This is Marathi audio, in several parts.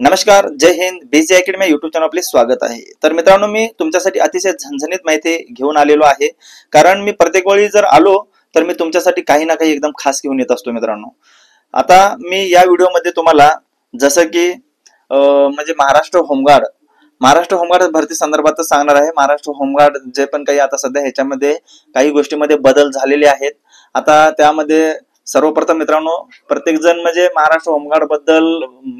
नमस्कार, जय हिंद. बीजी अकॅडमी युट्यूब चॅनल आपले स्वागत आहे. तर मित्रांनो, मी तुमच्यासाठी अतिशय झणझणीत माहिती घेऊन आलेलो आहे. कारण मी प्रत्येक वेळी जर आलो तर मी तुमच्यासाठी काही ना काही एकदम खास घेऊन येत असतो मित्रांनो. आता मी या व्हिडिओमध्ये तुम्हाला जसं की म्हणजे महाराष्ट्र होमगार्ड भरती संदर्भात सांगणार आहे. महाराष्ट्र होमगार्ड जे पण काही आता सध्या ह्याच्यामध्ये काही गोष्टीमध्ये बदल झालेले आहेत. आता त्यामध्ये सर्वप्रथम मित्रांनो, प्रत्येक जण म्हणजे महाराष्ट्र होमगार्ड बद्दल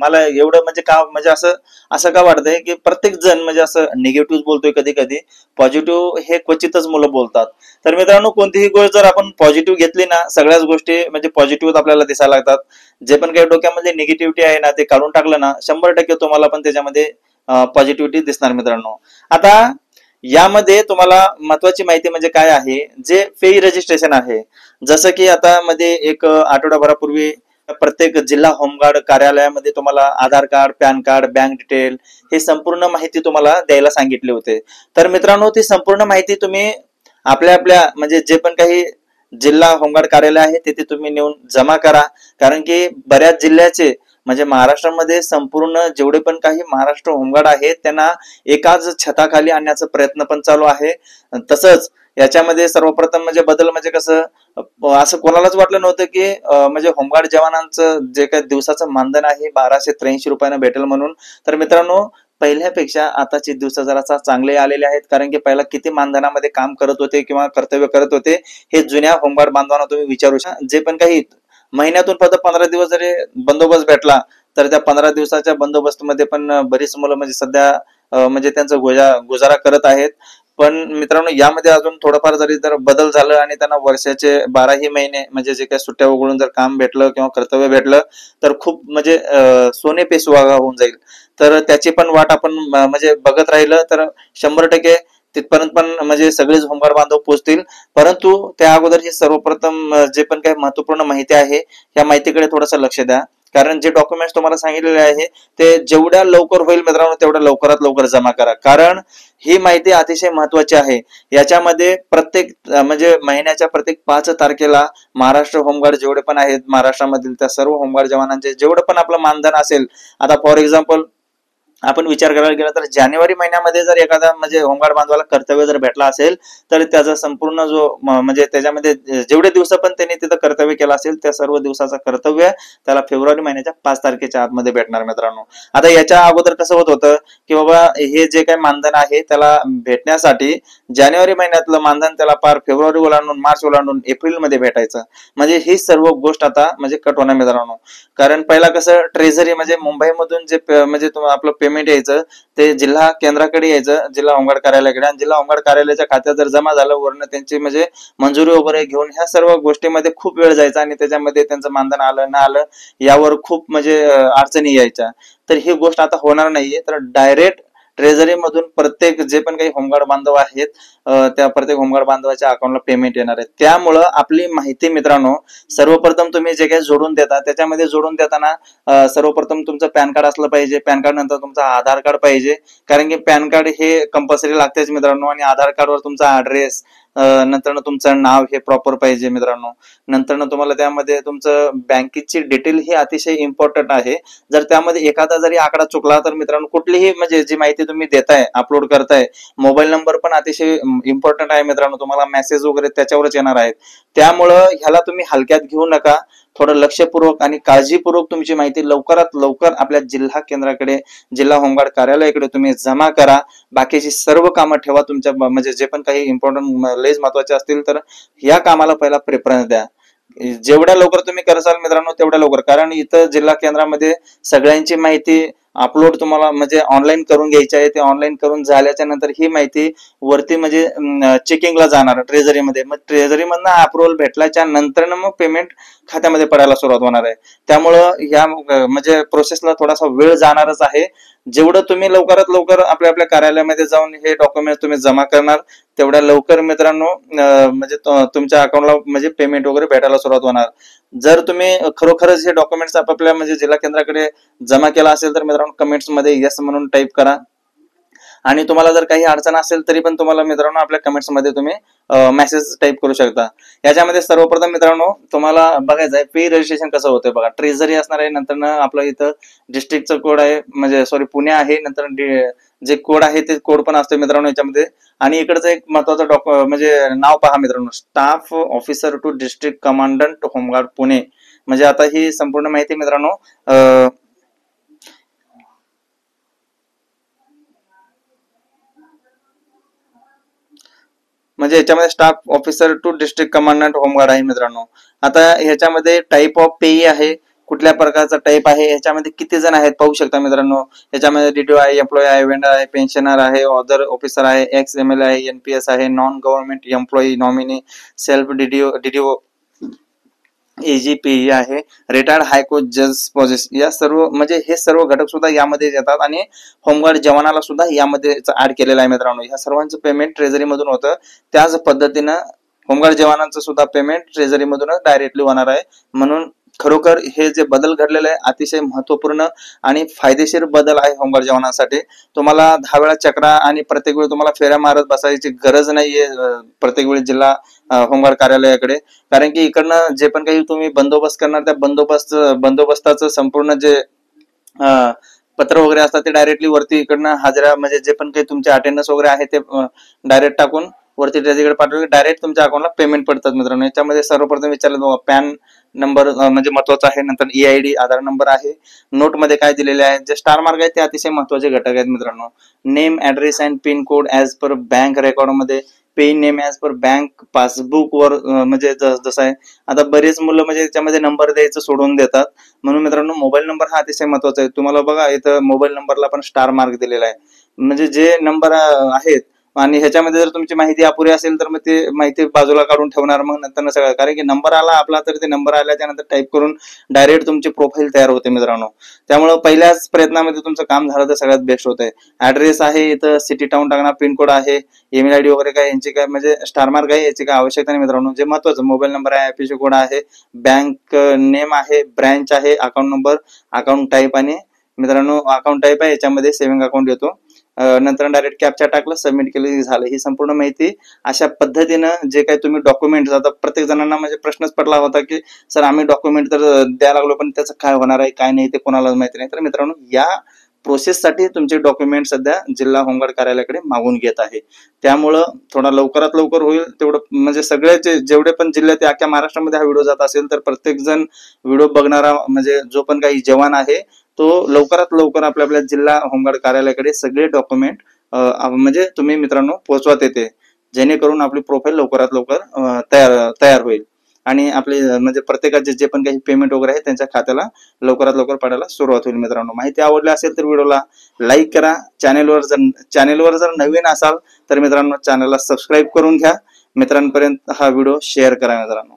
मला एवढं म्हणजे का म्हणजे असं असं का वाटतंय की प्रत्येक जण म्हणजे असं निगेटिव्ह बोलतोय, कधी कधी पॉझिटिव्ह हे क्वचितच मुलं बोलतात. तर मित्रांनो, कोणतीही गोष्ट जर आपण पॉझिटिव्ह घेतली ना, सगळ्याच गोष्टी म्हणजे पॉझिटिव्ह आपल्याला दिसायला लागतात. जे पण काही डोक्यामध्ये निगेटिव्हिटी आहे ना, ते काढून टाकलं ना, 100% तुम्हाला पण त्याच्यामध्ये पॉझिटिव्हिटी दिसणार मित्रांनो. आता यामध्ये तुम्हाला महत्वाची माहिती म्हणजे काय आहे, जे पे रजिस्ट्रेशन आहे. जसं की आता मध्ये एक आठवडाभरापूर्वी प्रत्येक जिल्हा होमगार्ड कार्यालयामध्ये तुम्हाला Aadhaar card, PAN card, bank detail हे संपूर्ण माहिती तुम्हाला द्यायला सांगितले होते. तर मित्रांनो, ती संपूर्ण माहिती तुम्ही आपल्या आपल्या म्हणजे जे पण काही जिल्हा होमगार्ड कार्यालय आहे तिथे तुम्ही नेऊन जमा करा. कारण की बऱ्याच जिल्ह्याचे म्हणजे महाराष्ट्रामध्ये संपूर्ण जेवढे पण काही महाराष्ट्र होमगार्ड आहेत त्यांना एकाच छताखाली आणण्याचा प्रयत्न पण चालू आहे. तसंच याच्यामध्ये सर्वप्रथम म्हणजे बदल म्हणजे कसं, असं कोणालाच वाटलं नव्हतं की म्हणजे होमगार्ड जवानांचं जे काही दिवसाचं मानधन आहे 1283 रुपयानं भेटेल म्हणून. तर मित्रांनो, पहिल्यापेक्षा आताचे दिवस जरासा चांगले आलेले आहेत. कारण की पहिला किती मानधनामध्ये काम करत होते किंवा कर्तव्य करत होते हे जुन्या होमगार्ड बांधवांना तुम्ही विचारू शकता. जे पण काही महिन्यातून फक्त 15 दिवस जरी बंदोबस्त भेटला तर त्या 15 दिवसाच्या बंदोबस्तमध्ये पण बरीच मुलं म्हणजे सध्या म्हणजे त्यांचा गुजारा करत आहेत. पण मित्रांनो, यामध्ये अजून थोडंफार जर बदल झालं आणि त्यांना वर्षाचे 12ही महिने म्हणजे जे काही सुट्ट्या वगळून जर काम भेटलं किंवा कर्तव्य भेटलं तर खूप म्हणजे सोने पे सुहागा होऊन जाईल. तर त्याची पण वाट आपण म्हणजे बघत राहिलं तर 100% तिथपर्यंत पण म्हणजे सगळेच होमगार्ड बांधव पोहोचतील. परंतु त्या अगोदर हे सर्वप्रथम जे पण काही महत्वपूर्ण माहिती आहे या माहितीकडे थोडंसं लक्ष द्या. कारण जे डॉक्युमेंट्स तुम्हाला सांगितलेले आहे ते जेवढ्या लवकर होईल मित्रांनो तेवढ्या लवकरात लवकर जमा करा. कारण ही माहिती अतिशय महत्वाची आहे. याच्यामध्ये प्रत्येक म्हणजे महिन्याच्या प्रत्येक 5 तारखेला महाराष्ट्र होमगार्ड जेवढे पण आहेत महाराष्ट्रामधील त्या सर्व होमगार्ड जवानांचे जेवढं पण आपलं मानधन असेल, आता फॉर एक्झाम्पल आपण विचार करायला गेला तर जानेवारी महिन्यामध्ये जर एखादा म्हणजे होमगार्ड बांधवाला कर्तव्य जर भेटला असेल तर त्याचा संपूर्ण जो म्हणजे त्याच्यामध्ये जेवढे दिवस पण त्यांनी तिथं कर्तव्य केलं असेल त्या सर्व दिवसाचा कर्तव्य त्याला फेब्रुवारी महिन्याच्या 5 तारखेच्या आतमध्ये भेटणार मित्रांनो. आता याच्या अगोदर कसं होत होतं की बाबा हे जे काही मानधन आहे त्याला भेटण्यासाठी जानेवारी महिन्यातलं मानधन त्याला पार फेब्रुवारी ओलांडून मार्च ओलांडून एप्रिलमध्ये भेटायचं. म्हणजे ही सर्व गोष्ट आता म्हणजे कट होणार मित्रांनो. कारण पहिला कसं ट्रेझरी म्हणजे मुंबईमधून जे म्हणजे आपलं पेमेंट यायचं ते जिल्हा केंद्राकडे यायचं, जिल्हा होमगार्ड कार्यालयाकडे, आणि जिल्हा होमगार्ड कार्यालयाच्या खात्यात जर जमा झालं वरनं त्यांची म्हणजे मंजुरी वगैरे घेऊन ह्या सर्व गोष्टीमध्ये खूप वेळ जायचा आणि त्याच्यामध्ये त्यांचं मानधन आलं ना आलं यावर खूप म्हणजे अडचणी यायच्या. तर ही गोष्ट आता होणार नाहीये. तर डायरेक्ट ट्रेझरी मधून प्रत्येक जे पण काही होमगार्ड बांधव आहेत त्या प्रत्येक होमगार्ड बांधवाच्या अकाउंटला पेमेंट येणार आहे. त्यामुळं आपली माहिती मित्रांनो, सर्वप्रथम तुम्ही जे काही जोडून देता त्याच्यामध्ये जोडून देताना सर्वप्रथम तुमचं पॅन कार्ड असलं पाहिजे. पॅन कार्ड नंतर तुमचं आधार कार्ड पाहिजे. कारण की पॅन कार्ड हे कंपल्सरी लागतेच मित्रांनो. आणि आधार कार्डवर तुमचा ऍड्रेस, नंतर तुमचं नाव हे प्रॉपर पाहिजे मित्रांनो. नंतर तुम्हाला त्यामध्ये तुमचं बँकेची डिटेल ही अतिशय इम्पॉर्टंट आहे. जर त्यामध्ये एखादा जरी आकडा चुकला तर मित्रांनो कुठलीही म्हणजे जी माहिती तुम्ही देताय अपलोड करताय, मोबाईल नंबर पण अतिशय इम्पॉर्टंट आहे मित्रांनो. तुम्हाला मेसेज वगैरे त्याच्यावरच येणार आहेत. त्यामुळं ह्याला तुम्ही हलक्यात घेऊ नका. थोडं लक्षपूर्वक आणि काळजीपूर्वक तुमची माहिती लवकरात लवकर आपल्या जिल्हा केंद्राकडे, जिल्हा होमगार्ड कार्यालयाकडे तुम्ही जमा करा. बाकीची सर्व कामं ठेवा तुमच्या म्हणजे जे पण काही इम्पॉर्टंट लयच महत्वाचे असतील तर या कामाला पहिला प्रेफरन्स द्या. जेवढ्या लवकर तुम्ही करसाल मित्रांनो तेवढ्या लवकर. कारण इथं जिल्हा केंद्रामध्ये सगळ्यांची माहिती अपलोड तुम्हाला म्हणजे ऑनलाईन करून घ्यायची आहे. ते ऑनलाईन करून झाल्याच्या नंतर ही माहिती वरती म्हणजे चेकिंगला जाणार ट्रेझरीमध्ये. मग ट्रेझरीमधनं अप्रुव्हल भेटल्याच्या नंतर मग पेमेंट खात्यामध्ये पडायला सुरुवात होणार आहे. त्यामुळं या म्हणजे प्रोसेसला थोडासा वेळ जाणारच आहे. जेवढं तुम्ही लवकरात लवकर आपल्या आपल्या कार्यालयामध्ये जाऊन हे डॉक्युमेंट तुम्ही जमा करणार तेवढ्या लवकर मित्रांनो म्हणजे तुमच्या अकाउंटला म्हणजे पेमेंट वगैरे भेटायला सुरुवात होणार. जर तुम्ही खरोखरच हे डॉक्युमेंट्स आपापल्या म्हणजे जिल्हा केंद्राकडे जमा केला असेल तर मित्रांनो कमेंट्स मध्ये यस म्हणून टाईप करा. आणि तुम्हाला जर काही अडचण असेल तरी पण तुम्हाला मित्रांनो आपल्या कमेंट्स मध्ये तुम्ही मेसेज टाईप करू शकता. याच्यामध्ये सर्वप्रथम मित्रांनो तुम्हाला बघायचं आहे पे रजिस्ट्रेशन कसं होतं बघा. ट्रेझरी असणार आहे, नंतर आपलं इथं डिस्ट्रिक्टचं कोड आहे, म्हणजे सॉरी पुणे आहे, नंतर जे कोड आहे ते कोड पण असतो मित्रांनो याच्यामध्ये. आणि इकडचं एक महत्वाचं म्हणजे नाव पहा मित्रांनो, staff officer to district commandant home guard Pune. म्हणजे आता ही संपूर्ण माहिती मित्रांनो म्हणजे याच्यामध्ये staff officer to district commandant home guard आहे मित्रांनो. आता ह्याच्यामध्ये टाईप ऑफ पेई आहे, कुठल्या प्रकारचा टाईप आहे, ह्याच्यामध्ये किती जण आहेत पाहू शकता मित्रांनो. ह्याच्यामध्ये डीडीओ आहे, एम्प्लॉय आहे, वेंडर आहे, पेन्शनर आहे, ऑदर ऑफिसर आहे, एक्स एमएल आहे, एनपीएस आहे, non government employee, nominee, self DDO AGPE आहे, रिटायर्ड हायकोर्ट जज पॉझिस, या सर्व म्हणजे हे सर्व घटक सुद्धा यामध्ये येतात. आणि होमगार्ड जवानाला सुद्धा यामध्ये ऍड केलेलं आहे मित्रांनो. या सर्वांचं पेमेंट ट्रेझरी मधून होतं. त्याच पद्धतीनं होमगार्ड जवानांचं सुद्धा पेमेंट ट्रेझरी मधूनच डायरेक्टली होणार आहे. म्हणून खरोखर हे जे बदल घडलेले आहे अतिशय महत्वपूर्ण आणि फायदेशीर बदल आहे होमगार्ड जवानांसाठी. तुम्हाला 10 वेळा चक्रा आणि प्रत्येक वेळी तुम्हाला फेऱ्या मारत बसायची गरज नाहीये प्रत्येक वेळी जिल्हा होमगार्ड कार्यालयाकडे. कारण की इकडनं जे पण काही तुम्ही बंदोबस्त करणार त्या बंदोबस्ताचं संपूर्ण जे पत्र वगैरे असतात ते डायरेक्टली वरती इकडनं हाजरा म्हणजे जे पण काही तुमचे अटेंडन्स वगैरे आहे ते डायरेक्ट टाकून वरती त्याच्याकडे पाठवले डायरेक्ट तुमच्या अकाउंटला पेमेंट पडतात मित्रांनो. याच्यामध्ये सर्वप्रथम विचारलं बघा पॅन नंबर म्हणजे महत्वाचा आहे, नंतर EID आधार नंबर आहे, नोटमध्ये काय दिलेले आहे, जे स्टार मार्क आहेत ते अतिशय महत्वाचे घटक आहेत मित्रांनो. Name, address and pin code as per bank record मध्ये, pay name as per bank passbook वर म्हणजे जसं आहे. आता बरेच मुलं म्हणजे त्याच्यामध्ये नंबर द्यायचं सोडून देतात, म्हणून मित्रांनो मोबाईल नंबर हा अतिशय महत्वाचा आहे. तुम्हाला बघा इथं मोबाईल नंबरला पण स्टार मार्क दिलेला आहे. म्हणजे जे नंबर आहेत आणि ह्याच्यामध्ये जर तुमची माहिती अपुरी असेल तर मग ते माहिती बाजूला काढून ठेवणार मग नंतर सगळं. कारण की नंबर आला आपला तर ते नंबर आल्याच्या नंतर टाईप करून डायरेक्ट तुमची प्रोफाईल तयार होते मित्रांनो. त्यामुळे पहिल्याच प्रयत्नामध्ये तुमचं काम झालं तर सगळ्यात बेस्ट होत आहे. ऍड्रेस आहे इथं सिटी टाउन टाकणार, पिनकोड आहे, ईमेल आयडी वगैरे काय यांची काय म्हणजे स्टार मार्क आहे याची काय आवश्यकता नाही मित्रांनो. जे महत्वाचं मोबाईल नंबर आहे, IPC कोड आहे, बँक नेम आहे, ब्रँच आहे, अकाउंट नंबर, अकाउंट टाईप आणि मित्रांनो अकाउंट टाईप आहे याच्यामध्ये सेव्हिंग अकाउंट येतो. नंतर डायरेक्ट कॅप्चा टाकलं, सबमिट केलं, झालं. ही संपूर्ण माहिती अशा पद्धतीनं जे काही तुम्ही डॉक्युमेंट आता प्रत्येक जणांना म्हणजे प्रश्नच पडला होता की सर आम्ही डॉक्युमेंट तर द्यायला लागलो पण त्याचं काय होणार आहे काय नाही ते कोणालाच माहिती नाही. तर मित्रांनो या प्रोसेससाठी तुमचे डॉक्युमेंट सध्या जिल्हा होमगार्ड कार्यालयाकडे मागून घेत आहे. त्यामुळं थोडा लवकरात लवकर होईल तेवढं म्हणजे सगळे जेवढे पण जिल्ह्यात अख्ख्या महाराष्ट्रामध्ये हा व्हिडिओ जात असेल तर प्रत्येक जण व्हिडिओ बघणारा म्हणजे जो पण काही जवान आहे तो लवकरात लवकर आपल्या जिल्हा होमगार्ड कार्यालयाकडे सगळे डॉक्युमेंट म्हणजे तुम्ही मित्रांनो पोहोचवत येते, जेणेकरून आपली प्रोफाईल लवकरात लवकर तयार होईल आणि आपले म्हणजे प्रत्येकाचे जे पण काही पेमेंट वगैरे आहे त्यांच्या खात्याला लवकरात लवकर पडायला सुरुवात होईल मित्रांनो. माहिती आवडली असेल तर व्हिडिओला लाईक करा. चॅनेलवर जर नवीन असाल तर मित्रांनो चॅनलला सबस्क्राईब करून घ्या. मित्रांपर्यंत हा व्हिडिओ शेअर करा मित्रांनो.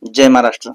जय महाराष्ट्र.